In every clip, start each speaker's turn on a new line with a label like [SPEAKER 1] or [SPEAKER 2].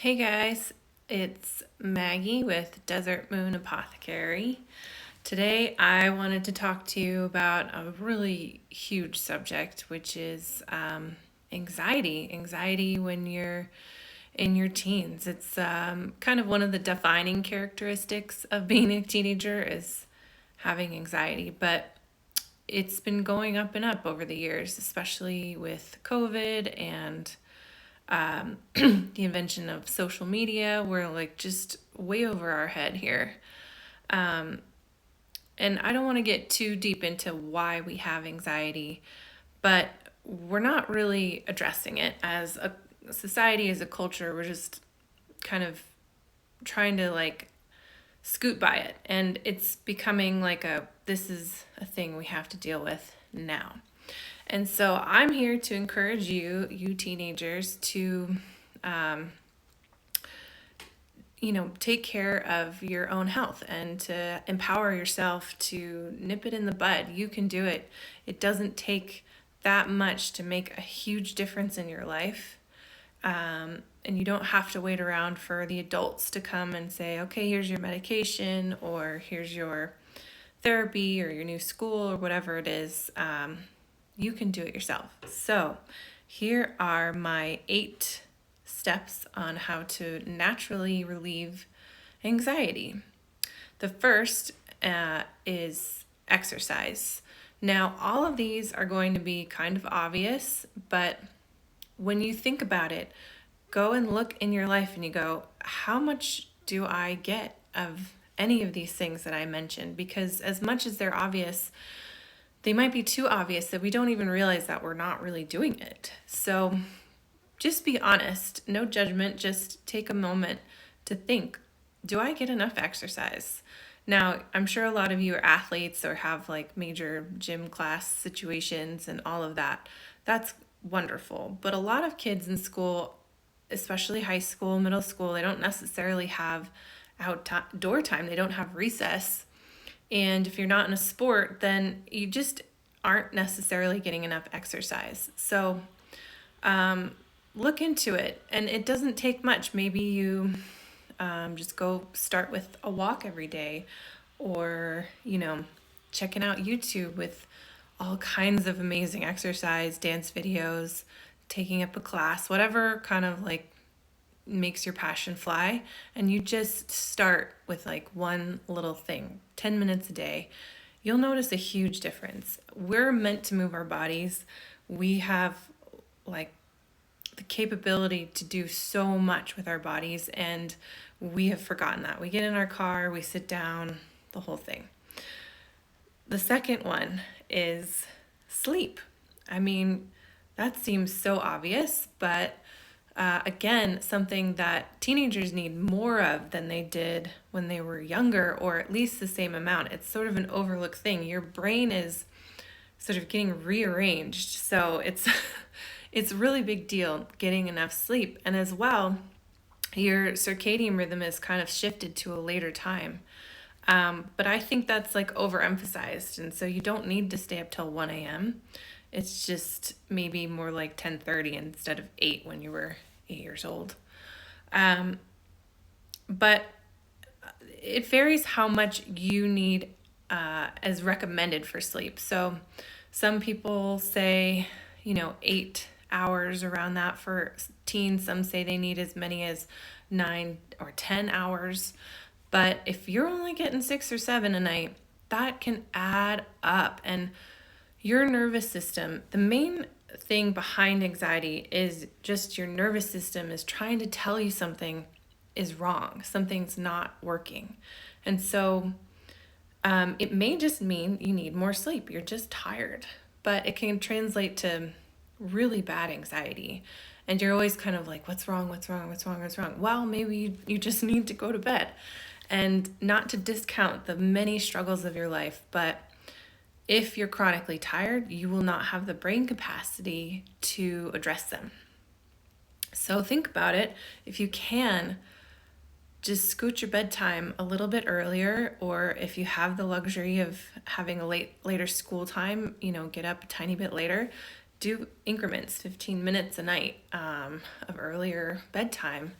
[SPEAKER 1] Hey guys, it's Maggie with Desert Moon Apothecary. Today I wanted to talk to you about a really huge subject, which is anxiety. Anxiety when you're in your teens. It's kind of one of the defining characteristics of being a teenager is having anxiety, but it's been going up and up over the years, especially with COVID and the invention of social media. We're like just way over our head here. And I don't want to get too deep into why we have anxiety, but we're not really addressing it as a society, as a culture. We're just kind of trying to like scoot by it. And it's becoming like this is a thing we have to deal with now. And so I'm here to encourage you teenagers, to take care of your own health and to empower yourself to nip it in the bud. You can do it. It doesn't take that much to make a huge difference in your life. And you don't have to wait around for the adults to come and say, okay, here's your medication, or here's your therapy, or your new school, or whatever it is. You can do it yourself. So here are my 8 steps on how to naturally relieve anxiety. The first is exercise. Now, all of these are going to be kind of obvious, but when you think about it, go and look in your life and you go, how much do I get of any of these things that I mentioned? Because as much as they're obvious, they might be too obvious that we don't even realize that we're not really doing it. So just be honest, no judgment, just take a moment to think, do I get enough exercise? Now, I'm sure a lot of you are athletes or have like major gym class situations and all of that. That's wonderful. But a lot of kids in school, especially high school, middle school, they don't necessarily have outdoor time. They don't have recess. And if you're not in a sport, then you just aren't necessarily getting enough exercise. So look into it. And it doesn't take much. Maybe you just go start with a walk every day, or, checking out YouTube with all kinds of amazing exercise, dance videos, taking up a class, whatever kind of like makes your passion fly. And you just start with like one little thing, 10 minutes a day. You'll notice a huge difference. We're meant to move our bodies. We have like the capability to do so much with our bodies, and we have forgotten that. We get in our car, we sit down, the whole thing. The second one is sleep. I mean, that seems so obvious, but again, something that teenagers need more of than they did when they were younger, or at least the same amount. It's sort of an overlooked thing. Your brain is sort of getting rearranged. So it's it's a really big deal getting enough sleep. And as well, your circadian rhythm is kind of shifted to a later time. But I think that's like overemphasized. And so you don't need to stay up till 1 a.m. It's just maybe more like 10:30 instead of 8 when you were 8 years old. But it varies how much you need as recommended for sleep. So some people say, 8 hours, around that for teens. Some say they need as many as 9 or 10 hours. But if you're only getting 6 or 7 a night, that can add up. And your nervous system, the main thing behind anxiety is just your nervous system is trying to tell you something is wrong, something's not working. And so it may just mean you need more sleep, you're just tired, but it can translate to really bad anxiety. And you're always kind of like, what's wrong, what's wrong, what's wrong, what's wrong? Well, maybe you just need to go to bed. And not to discount the many struggles of your life, but if you're chronically tired, you will not have the brain capacity to address them. So think about it. If you can, just scoot your bedtime a little bit earlier, or if you have the luxury of having a later school time, get up a tiny bit later. Do increments, 15 minutes a night of earlier bedtime.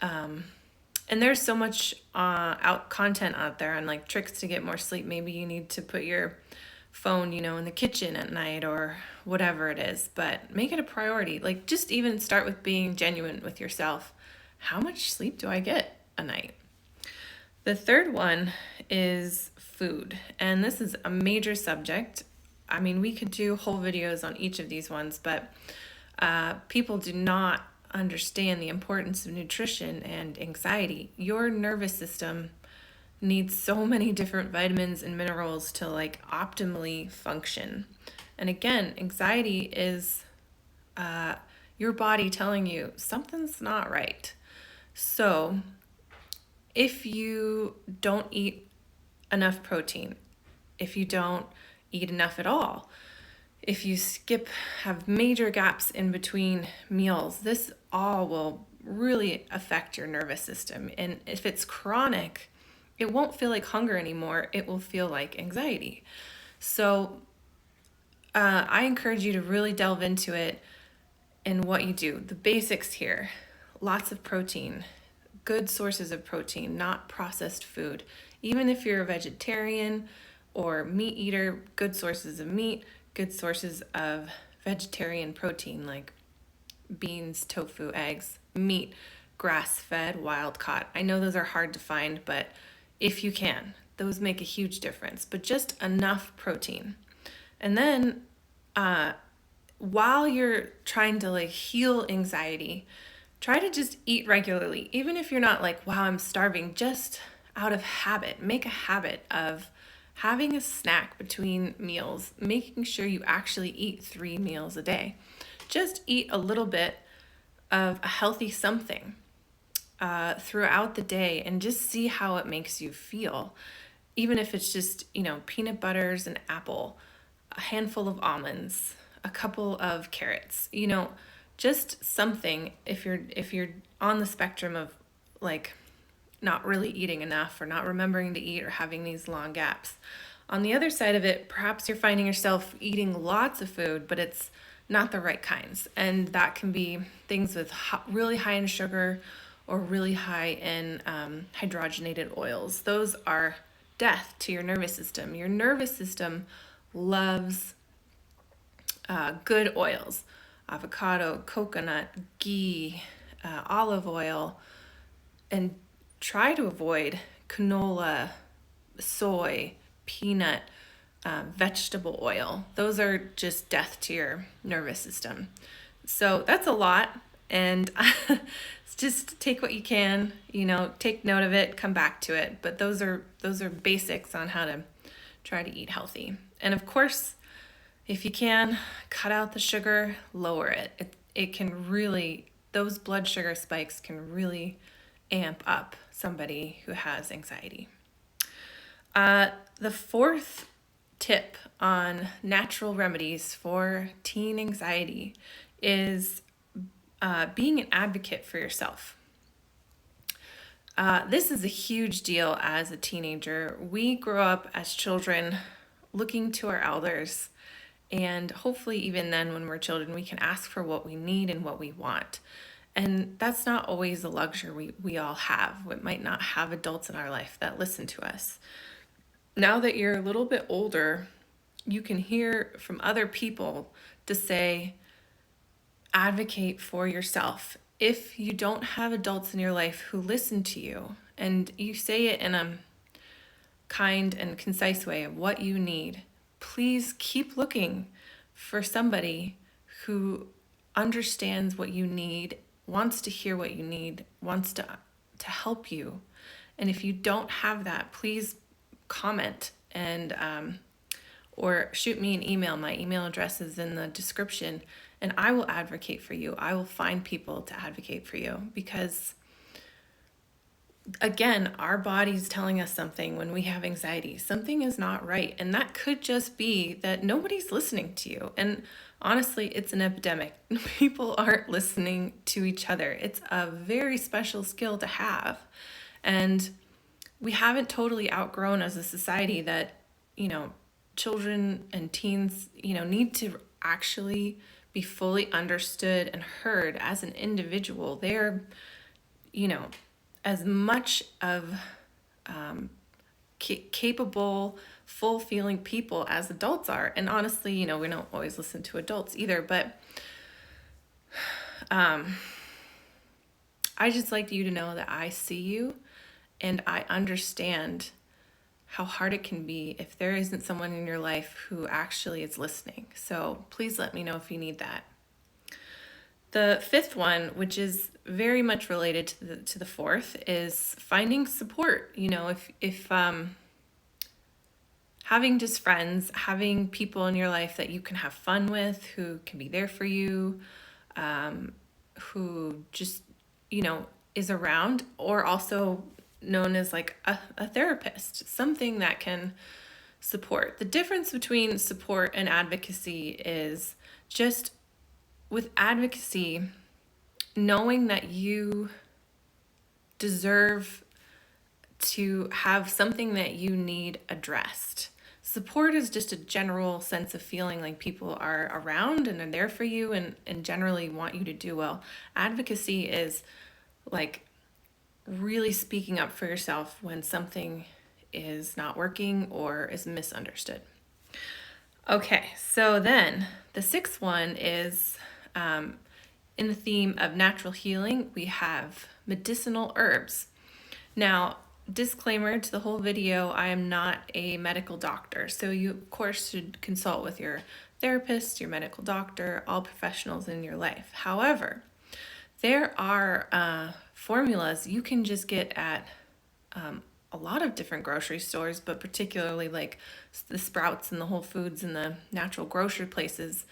[SPEAKER 1] And there's so much out content out there on like tricks to get more sleep. Maybe you need to put your phone, in the kitchen at night or whatever it is, but make it a priority. Like just even start with being genuine with yourself. How much sleep do I get a night? The third one is food, and this is a major subject. I mean, we could do whole videos on each of these ones, but people do not understand the importance of nutrition and anxiety. Your nervous system needs so many different vitamins and minerals to like optimally function. And again, anxiety is your body telling you something's not right. So if you don't eat enough protein, if you don't eat enough at all, if you have major gaps in between meals, this all will really affect your nervous system. And if it's chronic, it won't feel like hunger anymore. It will feel like anxiety. So I encourage you to really delve into it and what you do. The basics here: lots of protein, good sources of protein, not processed food. Even if you're a vegetarian or meat eater, good sources of meat, good sources of vegetarian protein like beans, tofu, eggs, meat, grass-fed, wild-caught. I know those are hard to find, but if you can, those make a huge difference. But just enough protein. And then while you're trying to like heal anxiety, try to just eat regularly. Even if you're not like, wow, I'm starving, just out of habit. Make a habit of having a snack between meals, making sure you actually eat 3 meals a day. Just eat a little bit of a healthy something throughout the day and just see how it makes you feel. Even if it's just, peanut butters, an apple, a handful of almonds, a couple of carrots, just something. If you're on the spectrum of like not really eating enough or not remembering to eat or having these long gaps. On the other side of it, perhaps you're finding yourself eating lots of food, but it's not the right kinds. And that can be things with really high in sugar or really high in hydrogenated oils. Those are death to your nervous system. Your nervous system loves good oils: avocado, coconut, ghee, olive oil, and try to avoid canola, soy, peanut, vegetable oil. Those are just death to your nervous system. So that's a lot, and just take what you can, take note of it, come back to it. But those are basics on how to try to eat healthy. And of course, if you can, cut out the sugar, lower it. It can really, those blood sugar spikes can really amp up somebody who has anxiety. The fourth tip on natural remedies for teen anxiety is being an advocate for yourself. This is a huge deal as a teenager. We grow up as children looking to our elders, and hopefully even then when we're children, we can ask for what we need and what we want. And that's not always a luxury we all have. We might not have adults in our life that listen to us. Now that you're a little bit older, you can hear from other people to say, advocate for yourself. If you don't have adults in your life who listen to you, and you say it in a kind and concise way of what you need, please keep looking for somebody who understands what you need, wants to hear what you need, wants to help you. And if you don't have that, please comment and or shoot me an email. My email address is in the description, and I will advocate for you. I will find people to advocate for you, because again, our body's telling us something when we have anxiety. Something is not right. And that could just be that nobody's listening to you. And honestly, it's an epidemic. People aren't listening to each other. It's a very special skill to have. And we haven't totally outgrown as a society that, children and teens, need to actually be fully understood and heard as an individual. They're as much of capable, full feeling people as adults are. And honestly, we don't always listen to adults either, but I just like you to know that I see you and I understand how hard it can be if there isn't someone in your life who actually is listening. So please let me know if you need that. The fifth one, which is very much related to the fourth, is finding support. If having just friends, having people in your life that you can have fun with, who can be there for you, who just, is around, or also known as like a therapist, something that can support. The difference between support and advocacy is just with advocacy, knowing that you deserve to have something that you need addressed. Support is just a general sense of feeling like people are around and are there for you and generally want you to do well. Advocacy is like really speaking up for yourself when something is not working or is misunderstood. Okay, so then the sixth one is in the theme of natural healing, we have medicinal herbs. Now, disclaimer to the whole video, I am not a medical doctor, so you of course should consult with your therapist, your medical doctor, all professionals in your life. However, there are formulas you can just get at a lot of different grocery stores, but particularly like the Sprouts and the Whole Foods and the natural grocery places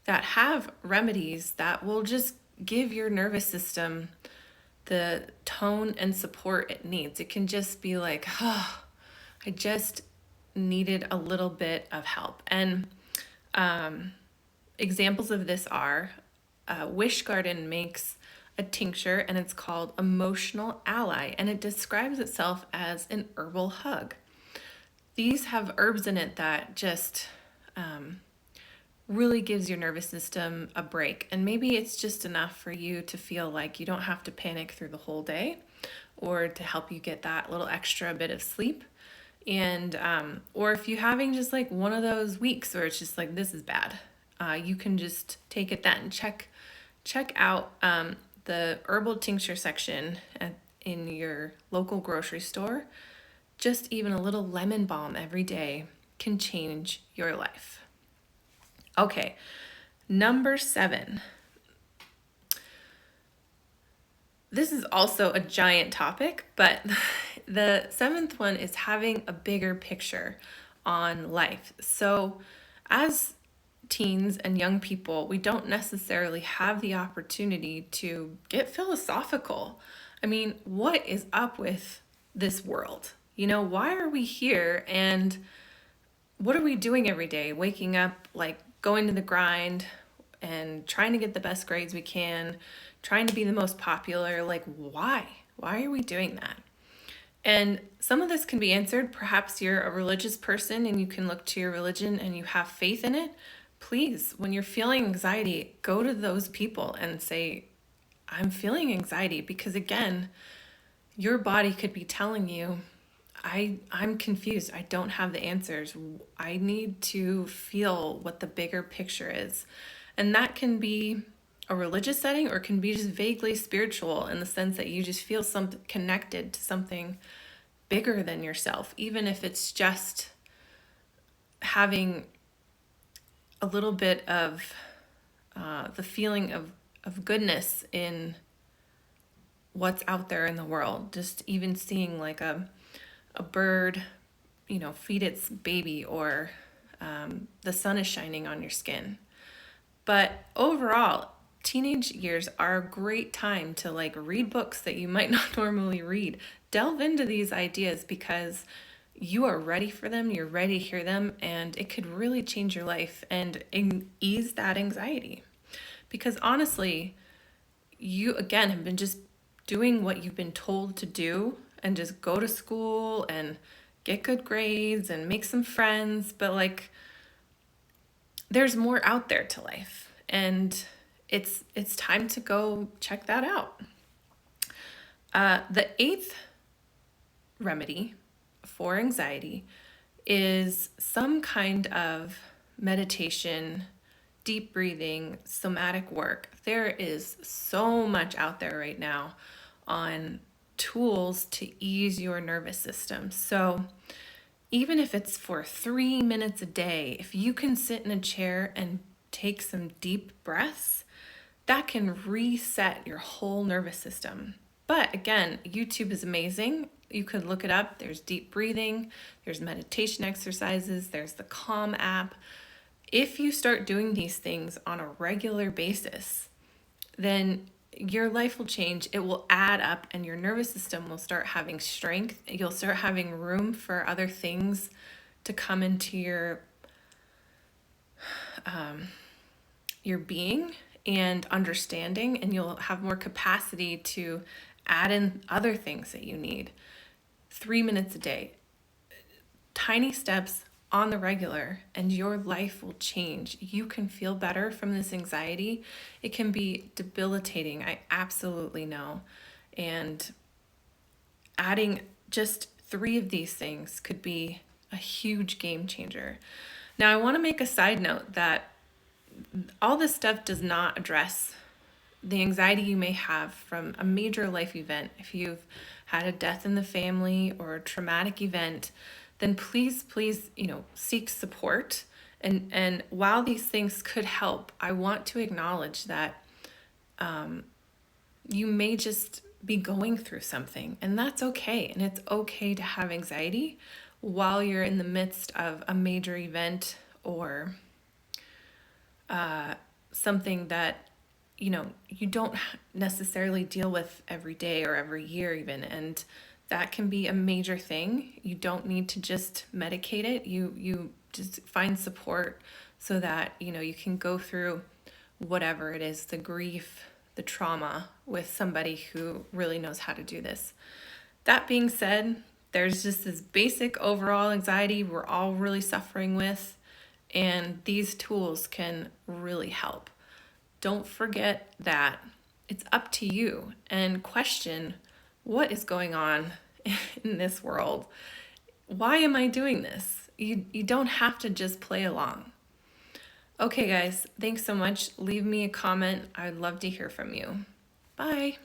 [SPEAKER 1] that have remedies that will just give your nervous system the tone and support it needs. It can just be like, oh, I just needed a little bit of help. And examples of this are Wish Garden makes a tincture and it's called Emotional Ally, and it describes itself as an herbal hug. These have herbs in it that just really gives your nervous system a break. And maybe it's just enough for you to feel like you don't have to panic through the whole day, or to help you get that little extra bit of sleep. And or if you're having just like one of those weeks where it's just like, this is bad, you can just take it then. Check out the herbal tincture section in your local grocery store. Just even a little lemon balm every day can change your life. Okay, number 7. This is also a giant topic, but the 7th one is having a bigger picture on life. So as teens and young people, we don't necessarily have the opportunity to get philosophical. I mean, what is up with this world? Why are we here, and what are we doing every day? Waking up, like going to the grind and trying to get the best grades we can, trying to be the most popular. Like, why? Why are we doing that? And some of this can be answered. Perhaps you're a religious person and you can look to your religion and you have faith in it. Please, when you're feeling anxiety, go to those people and say, I'm feeling anxiety, because again, your body could be telling you, I'm confused. I don't have the answers. I need to feel what the bigger picture is. And that can be a religious setting, or it can be just vaguely spiritual in the sense that you just feel something connected to something bigger than yourself, even if it's just having a little bit of the feeling of goodness in what's out there in the world. Just even seeing like a bird, feed its baby, or the sun is shining on your skin. But overall, teenage years are a great time to like read books that you might not normally read. Delve into these ideas because you are ready for them, you're ready to hear them, and it could really change your life and ease that anxiety. Because honestly, you again have been just doing what you've been told to do, and just go to school and get good grades and make some friends, but like there's more out there to life, and it's time to go check that out. The eighth remedy for anxiety is some kind of meditation, deep breathing, somatic work. There is so much out there right now on tools to ease your nervous system. So even if it's for 3 minutes a day, if you can sit in a chair and take some deep breaths, that can reset your whole nervous system. But again, YouTube is amazing. You could look it up. There's deep breathing, there's meditation exercises, there's the Calm app. If you start doing these things on a regular basis, then your life will change. It will add up, and your nervous system will start having strength. You'll start having room for other things to come into your being and understanding, and you'll have more capacity to add in other things that you need. 3 minutes a day, tiny steps on the regular, and your life will change. You can feel better from this anxiety. It can be debilitating, I absolutely know. And adding just 3 of these things could be a huge game changer. Now, I want to make a side note that all this stuff does not address the anxiety you may have from a major life event. If you've had a death in the family or a traumatic event, then please, seek support. And while these things could help, I want to acknowledge that you may just be going through something, and that's okay. And it's okay to have anxiety while you're in the midst of a major event or something that you don't necessarily deal with every day or every year even, and that can be a major thing. You don't need to just medicate it. You just find support so that you can go through whatever it is, the grief, the trauma, with somebody who really knows how to do this. That being said, there's just this basic overall anxiety we're all really suffering with, and these tools can really help. Don't forget that it's up to you, and question what is going on in this world. Why am I doing this? You don't have to just play along. Okay, guys, thanks so much. Leave me a comment. I'd love to hear from you. Bye.